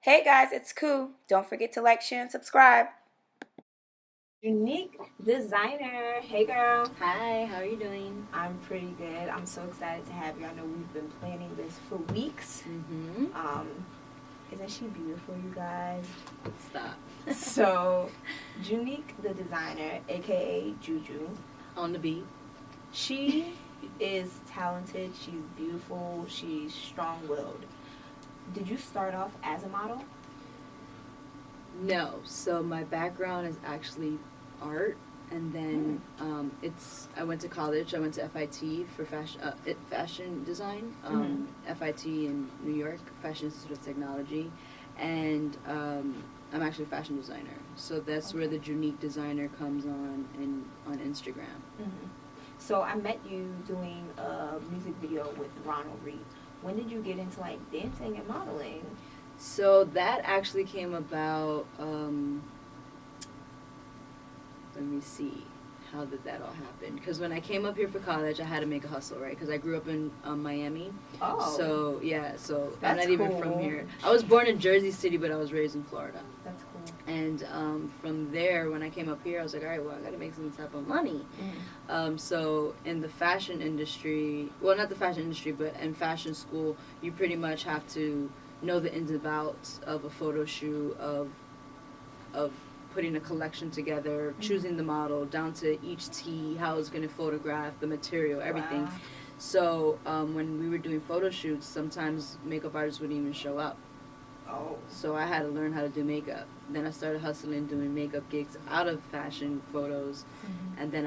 Hey guys, it's HeyyKuu. Don't forget to like, share, and subscribe. Junik designer. Hey girl. Hi, how are you doing? I'm pretty good. I'm so excited to have you. I know we've been planning this for weeks. Mm-hmm. Isn't she beautiful, you guys? Stop. So, Junik the designer, aka Juju, On the beat. she is talented. She's beautiful. She's strong-willed. Did you start off as a model? No, so my background is actually art, and then I went to college. I went to FIT for fashion design. FIT in New York, Fashion Institute of Technology, and I'm actually a fashion designer. So that's where the Junik designer comes on Instagram. Mm-hmm. So I met you doing a music video with Ronald Reed. When did you get into like dancing and modeling? So that actually came about, let me see, how did that all happen? Because when I came up here for college, I had to make a hustle, right? Because I grew up in Miami. Oh. So, yeah, I'm That's not even cool. from here. I was born in Jersey City, but I was raised in Florida. That's cool. And from there, when I came up here, I was like, all right, well, I got to make some type of money. So in the fashion industry, well, not the fashion industry, but in fashion school, you pretty much have to know the ins and outs of a photo shoot, of putting a collection together, choosing the model, down to each tee, how it's going to photograph, the material, everything. Wow. So when we were doing photo shoots, sometimes makeup artists wouldn't even show up. Oh. So I had to learn how to do makeup. Then I started hustling, doing makeup gigs out of fashion photos. And then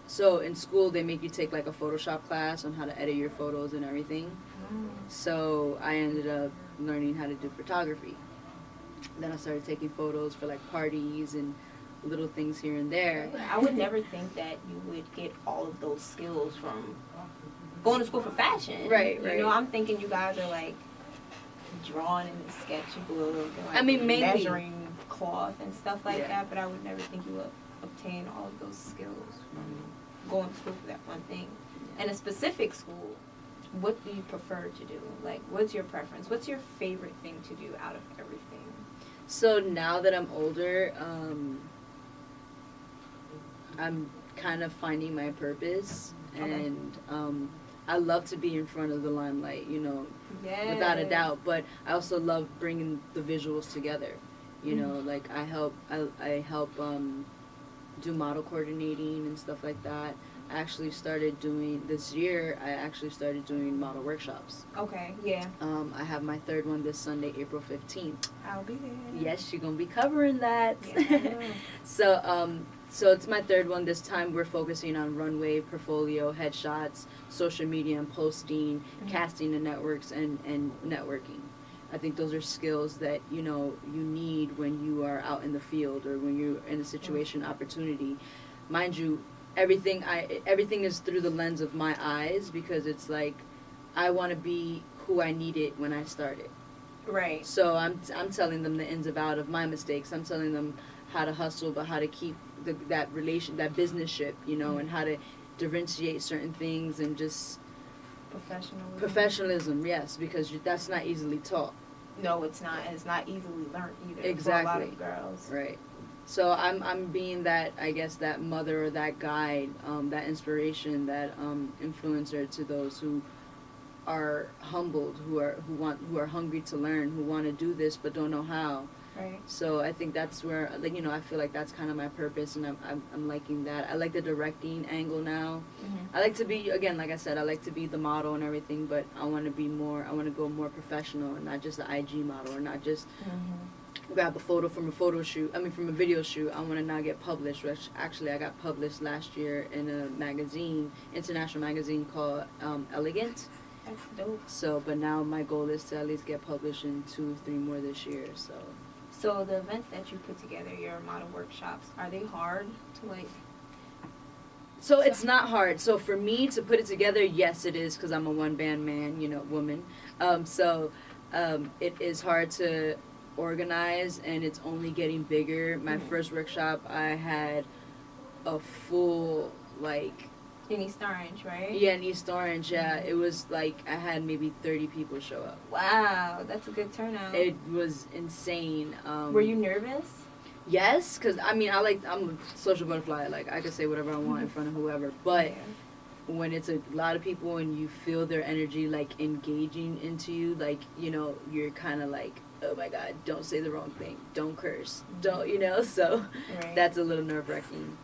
so in school they make you take like a Photoshop class on how to edit your photos and everything. So I ended up learning how to do photography. Then I started taking photos for like parties and little things here and there. I would never think that you would get all of those skills from going to school for fashion. Right. You know, I'm thinking you guys are like drawing in the sketchbook and like mainly measuring cloth and stuff like that, but I would never think you would obtain all of those skills from going to school for that one thing. And a specific school, what do you prefer to do? Like, what's your preference? What's your favorite thing to do out of everything? So now that I'm older, I'm kind of finding my purpose, and I love to be in front of the limelight, without a doubt. But I also love bringing the visuals together. Like I help do model coordinating and stuff like that. I actually started doing model workshops. Okay, yeah. I have my third one this Sunday, April 15th. I'll be there. Yes, you're gonna be covering that. Yes, I will. So it's my third one. This time we're focusing on runway, portfolio, headshots, social media and posting, casting and networks, and networking. I think those are skills that you need when you are out in the field or when you're in a situation, opportunity. Mind you, everything is through the lens of my eyes, because it's like I want to be who I needed when I started. Right. So I'm telling them the ins and outs of my mistakes. I'm telling them how to hustle, but how to keep that business ship, and how to differentiate certain things, and just professionalism. Yes, because that's not easily taught. No, it's not, and it's not easily learned either. Exactly. For a lot of girls. Right. So I'm being that, I guess, that mother or that guide, that inspiration, that influencer to those who are humbled, who are hungry to learn, who want to do this but don't know how. Right. So I think that's where, I feel like that's kind of my purpose, and I'm liking that. I like the directing angle now. I like to be, again, like I said, I like to be the model and everything, but I want to go more professional, and not just the IG model, or not just grab a photo from a video shoot. I want to now get published, which actually I got published last year in a magazine, international magazine called Elegant. That's dope. So, but now my goal is to at least get published in 2-3 more this year, So the events that you put together, your model workshops, are they hard to like? So it's not hard. So for me to put it together, yes, it is, because I'm a one-band man, woman. It is hard to organize, and it's only getting bigger. My first workshop, I had a full, In East Orange, right? Yeah, in East Orange, yeah. It was like I had maybe 30 people show up. Wow, that's a good turnout. It was insane. Were you nervous? Yes, because I mean, I'm a social butterfly. Like, I can say whatever I want in front of whoever. But when it's a lot of people and you feel their energy, like, engaging into you, like, you know, you're kind of like, oh my God, don't say the wrong thing. Don't curse. Don't, you know? So that's a little nerve-wracking.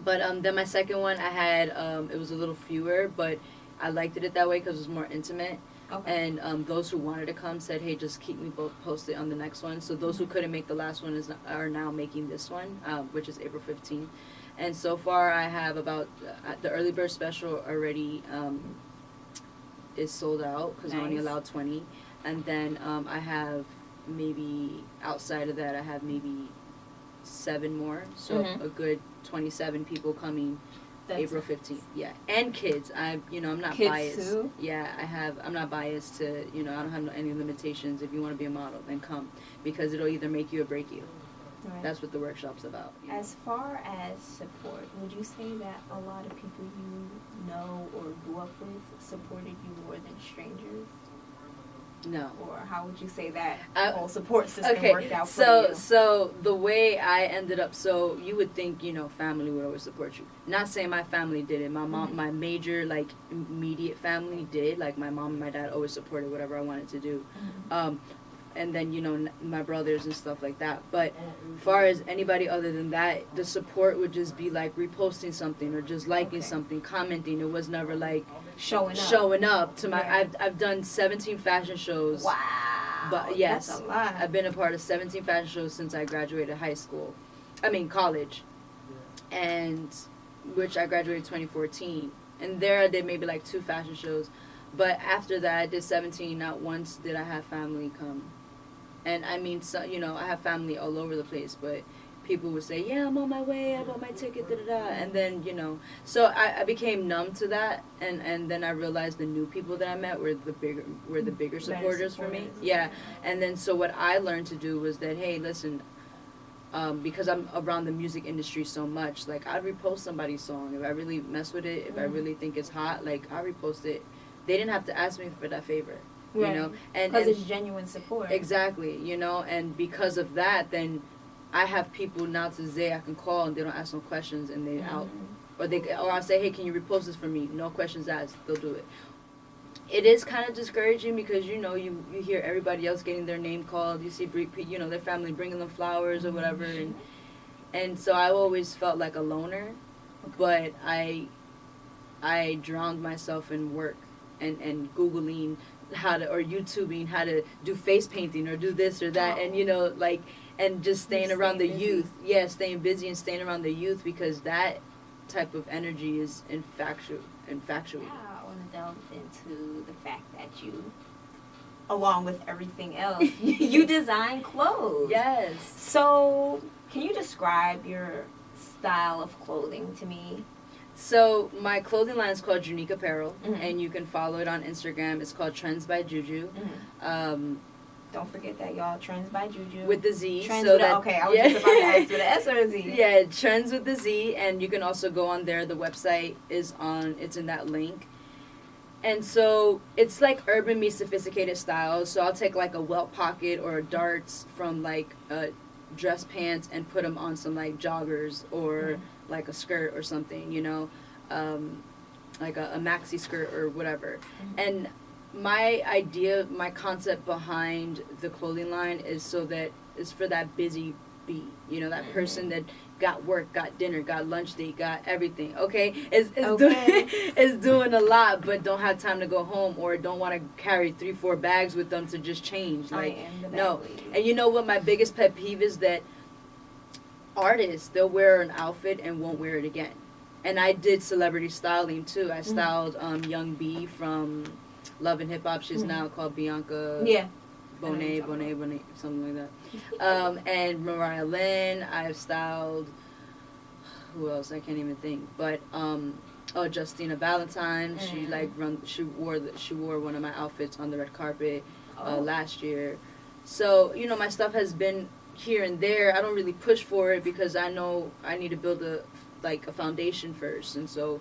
But then my second one, I had, it was a little fewer, but I liked it that way because it was more intimate. Okay. And those who wanted to come said, hey, just keep me posted on the next one. So those who couldn't make the last one are now making this one, which is April 15th. And so far I have about, the early bird special already is sold out because I only allowed 20. And then I have maybe, outside of that, I have maybe 7 more. So a good 27 people coming. That's April 15th, yeah, and kids. I'm not kids biased. Too? Yeah, I'm not biased to, I don't have any limitations. If you want to be a model, then come, because it'll either make you or break you. Right. That's what the workshop's about. As far as support, would you say that a lot of people you know or grew up with supported you more than strangers? No. Or how would you say that whole support system worked out for you? So the way I ended up, so you would think, family would always support you. Not saying my family did it. My mom, my major, like, immediate family did. Like, my mom and my dad always supported whatever I wanted to do. And then, my brothers and stuff like that. But as far as anybody other than that, the support would just be like reposting something or just liking something, commenting. It was never like showing up to my. I've done 17 fashion shows. Wow. But yes, that's a lot. I've been a part of 17 fashion shows since I graduated college, and which I graduated 2014. And there I did maybe like 2 fashion shows. But after that, I did 17. Not once did I have family come. And I mean, so, I have family all over the place, but people would say, yeah, I'm on my way, I bought my ticket, da-da-da. And then, so I became numb to that, and then I realized the new people that I met were the bigger supporters for me. Yeah. And then, so what I learned to do was that, hey, listen, because I'm around the music industry so much, like, I'd repost somebody's song. If I really mess with it, if I really think it's hot, like, I'll repost it. They didn't have to ask me for that favor. And because it's genuine support. Exactly, and because of that, then I have people now to say I can call and they don't ask no questions and they out, or I'll say, hey, can you repost this for me? No questions asked, they'll do it. It is kind of discouraging because you hear everybody else getting their name called. You see their family bringing them flowers or whatever, and so I always felt like a loner, but I drowned myself in work and Googling or YouTubing how to do face painting or do this or that, and and just staying around the youth. Yeah, staying busy and staying around the youth, because that type of energy is infatuating. Yeah, I want to delve into the fact that you, along with everything else, you design clothes. Yes. So, can you describe your style of clothing to me? So my clothing line is called Junik Apparel, and you can follow it on Instagram. It's called Trends by Juju. Don't forget that, y'all. Trends by Juju. With the Z. Trends with I was just about to ask, with the S or a Z? Yeah, Trends with the Z, and you can also go on there. The website it's in that link. And so it's like urban meets sophisticated styles. So I'll take like a welt pocket or a darts from like dress pants and put them on some like joggers or like a skirt or something, like a maxi skirt or whatever. And my idea, my concept behind the clothing line is so that it's for that busy bee, that person that got work, got dinner, got lunch date, got everything, is doing a lot but don't have time to go home or don't want to carry 3-4 bags with them to just change. Like, no. And you know what my biggest pet peeve is? That artists, they'll wear an outfit and won't wear it again. And I did celebrity styling too. I styled Young B from Love and Hip Hop. She's now called Bianca Bonet, something like that. And Mariah Lynn. I've styled, who else? I can't even think. But Justina Valentine. She wore one of my outfits on the red carpet last year. So my stuff has been here and there. I don't really push for it because I know I need to build a foundation first, and so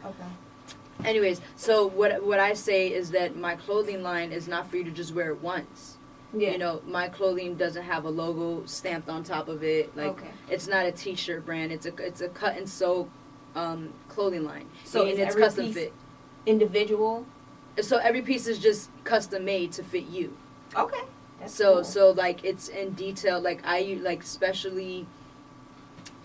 Anyways, so what I say is that my clothing line is not for you to just wear it once. Yeah. You know, my clothing doesn't have a logo stamped on top of it. Like, it's not a t-shirt brand. It's a cut and sew clothing line. So and is it's every custom piece fit. individual? So every piece is just custom made to fit you. Okay. That's So cool. so like it's in detail. Like I like especially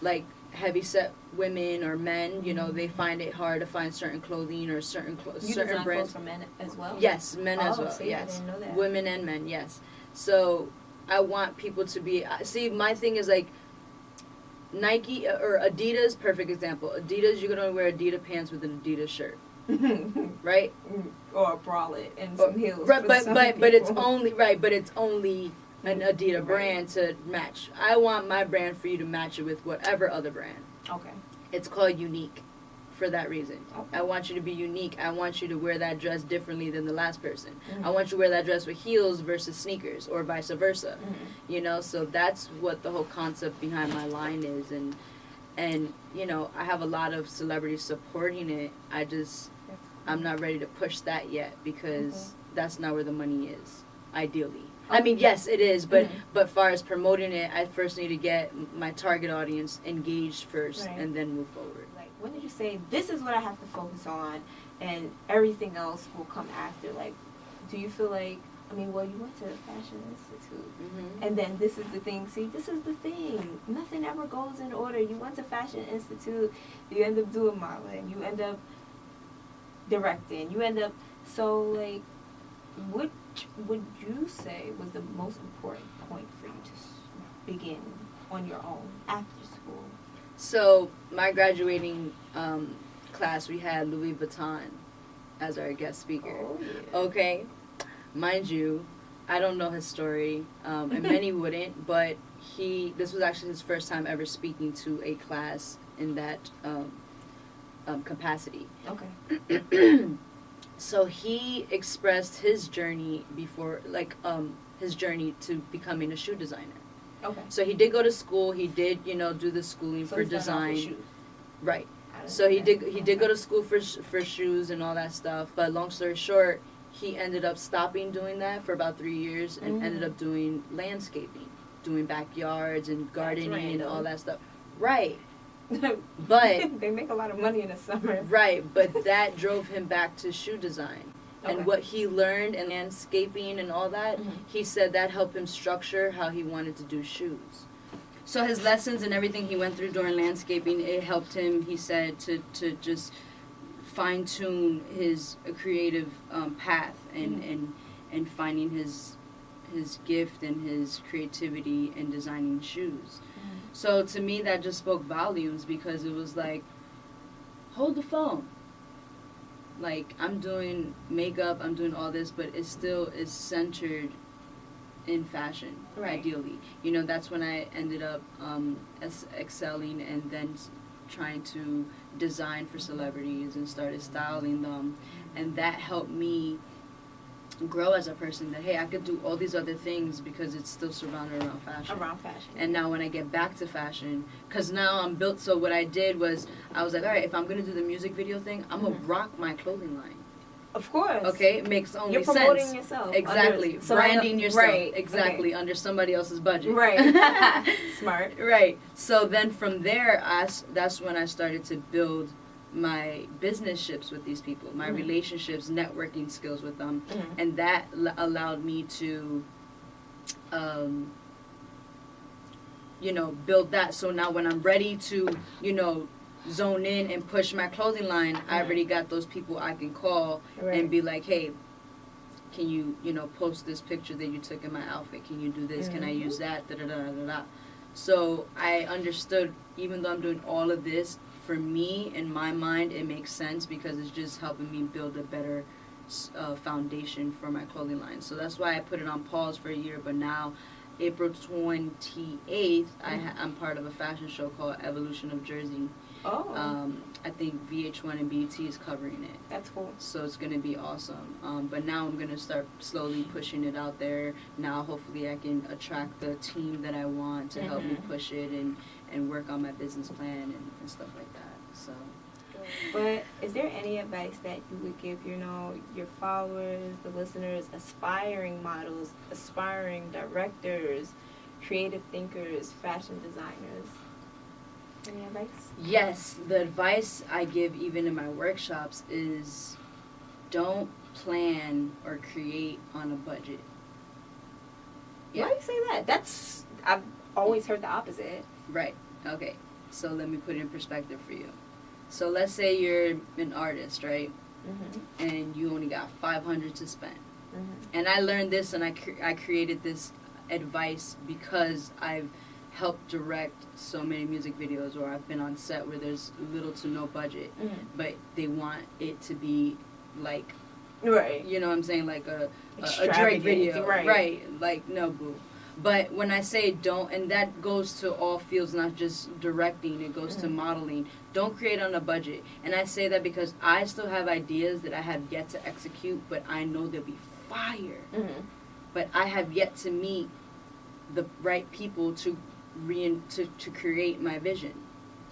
like heavy set women or men. You know, they find it hard to find certain clothing or certain You certain design brands. clothes for men as well? Yes, men as Oh, well. see, I Yes, didn't know that. women and men. Yes. So I want people to be. See, my thing is like Nike or Adidas. Perfect example. Adidas, you can only wear Adidas pants with an Adidas shirt, right? Or a bralette and some heels. Right, for but some but it's people. only right. But it's only an Adidas Right. brand to match. I want my brand for you to match it with whatever other brand. Okay. It's called Junik for that reason. Okay. I want you to be unique. I want you to wear that dress differently than the last person. Mhm. I want you to wear that dress with heels versus sneakers or vice versa. Mhm. You know, so that's what the whole concept behind my line is. And you know, I have a lot of celebrities supporting it. I'm not ready to push that yet because that's not where the money is, ideally. I mean, yes, it is, but but far as promoting it, I first need to get my target audience engaged first, Right. and then move forward. Like, when did you say, this is what I have to focus on, and everything else will come after? Like, do you feel like, I mean, well, you went to the Fashion Institute, and then this is the thing. See, this is the thing. Nothing ever goes in order. You went to Fashion Institute, you end up doing modeling, you end up directing, you end up, so, like, which would you say was the most important point for you to begin on your own after school? So my graduating class, we had Louis Vuitton as our guest speaker. Oh, yeah. Okay, mind you, I don't know his story, and many wouldn't, but this was actually his first time ever speaking to a class in that capacity. Okay. So he expressed his journey before, like, his journey to becoming a shoe designer. Okay. So he did go to school. He did, you know, do the schooling So for he started off with design. shoes. Right. I didn't So know he that. did go to school for shoes and all that stuff. But long story short, he ended up stopping doing that for about 3 years and ended up doing landscaping, doing backyards and gardening and all that stuff. Right. But they make a lot of money in the summer. right, but that drove him back to shoe design. Okay. And what he learned in landscaping and all that, he said that helped him structure how he wanted to do shoes. So his lessons and everything he went through during landscaping, it helped him, he said, to just fine-tune his creative path and finding his gift and his creativity in designing shoes. So to me, that just spoke volumes because it was like, hold the phone. Like, I'm doing makeup, I'm doing all this, but it still is centered in fashion, ideally. You know, that's when I ended up excelling and then trying to design for celebrities and started styling them. And that helped me grow as a person, that hey, I could do all these other things because it's still surrounded around fashion. And now when I get back to fashion, because now I'm built, so what I did was I was like, all right, if I'm going to do the music video thing, I'm going to rock my clothing line. Of course. Okay, it makes only You're sense. promoting yourself. Exactly. Branding yourself. Exactly. Under somebody else's budget. Right. Smart. Right. So then from there, that's when I started to build my business ships with these people, my relationships, networking skills with them, and that allowed me to, you know, build that. So now when I'm ready to, you know, zone in and push my clothing line, I already got those people I can call and be like, hey, can you, you know, post this picture that you took in my outfit? Can you do this? Can I use that? Da da da da da. So I understood, even though I'm doing all of this, for me, in my mind, it makes sense because it's just helping me build a better foundation for my clothing line. So that's why I put it on pause for a year. But now, April 28th, I'm part of a fashion show called Evolution of Jersey. Oh. I think VH1 and BET is covering it. That's cool. So it's going to be awesome. But now I'm going to start slowly pushing it out there. Now hopefully I can attract the team that I want to help me push it and work on my business plan and stuff like that. So But is there any advice that you would give, your followers, the listeners, aspiring models, aspiring directors, creative thinkers, fashion designers? Any advice? Yes, the advice I give even in my workshops is don't plan or create on a budget. Yeah. Why do you say that? I've always heard the opposite. Right. Okay. So let me put it in perspective for you. So let's say you're an artist, right? Mm-hmm. And you only got $500 to spend. Mm-hmm. And I learned this, and I created this advice because I've helped direct so many music videos, or I've been on set where there's little to no budget, but they want it to be like, right? You know what I'm saying, like a Drake video, right? Like, no, boo. But when I say don't, and that goes to all fields, not just directing, it goes to modeling. Don't create on a budget. And I say that because I still have ideas that I have yet to execute, but I know they'll be fire. Mm-hmm. But I have yet to meet the right people to create my vision.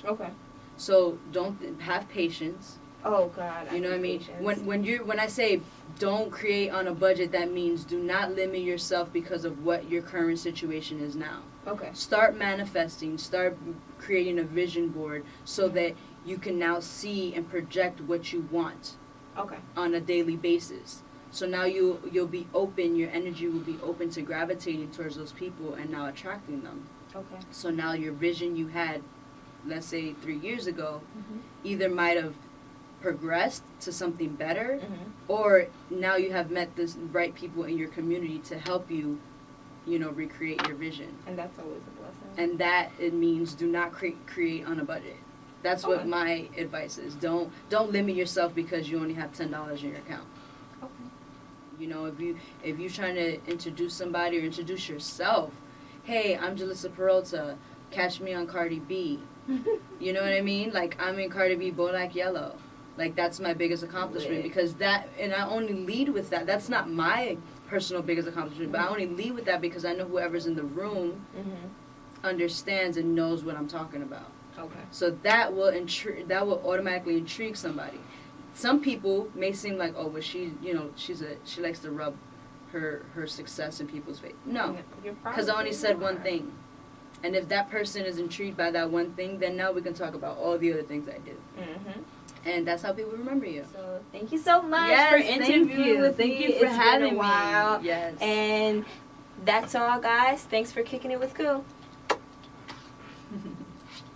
Okay. So don't have patience. Oh God. You know what I mean? When I say don't create on a budget, that means do not limit yourself because of what your current situation is now. Okay. Start manifesting, start creating a vision board so that you can now see and project what you want. Okay. On a daily basis. So now you'll be open, your energy will be open to gravitating towards those people and now attracting them. Okay. So now your vision you had, let's say 3 years ago, either might have progressed to something better, or now you have met the right people in your community to help you, recreate your vision. And that's always a blessing. And that it means do not create on a budget. That's what my advice is. Don't limit yourself because you only have $10 in your account. Okay. If you're trying to introduce somebody or introduce yourself, hey, I'm Jalissa Peralta, catch me on Cardi B. You know what I mean? Like, I'm in Cardi B Bodak Yellow. Like, that's my biggest accomplishment because and I only lead with that. That's not my personal biggest accomplishment, but I only lead with that because I know whoever's in the room understands and knows what I'm talking about. Okay. So that will automatically intrigue somebody. Some people may seem like, oh, but she likes to rub her success in people's face. No, because I only said one thing. And if that person is intrigued by that one thing, then now we can talk about all the other things I do. Mm-hmm. And that's how people remember you. So thank you so much for interviewing with me. Thank you for having me. Yes. And that's all, guys. Thanks for kicking it with HeyyKuu.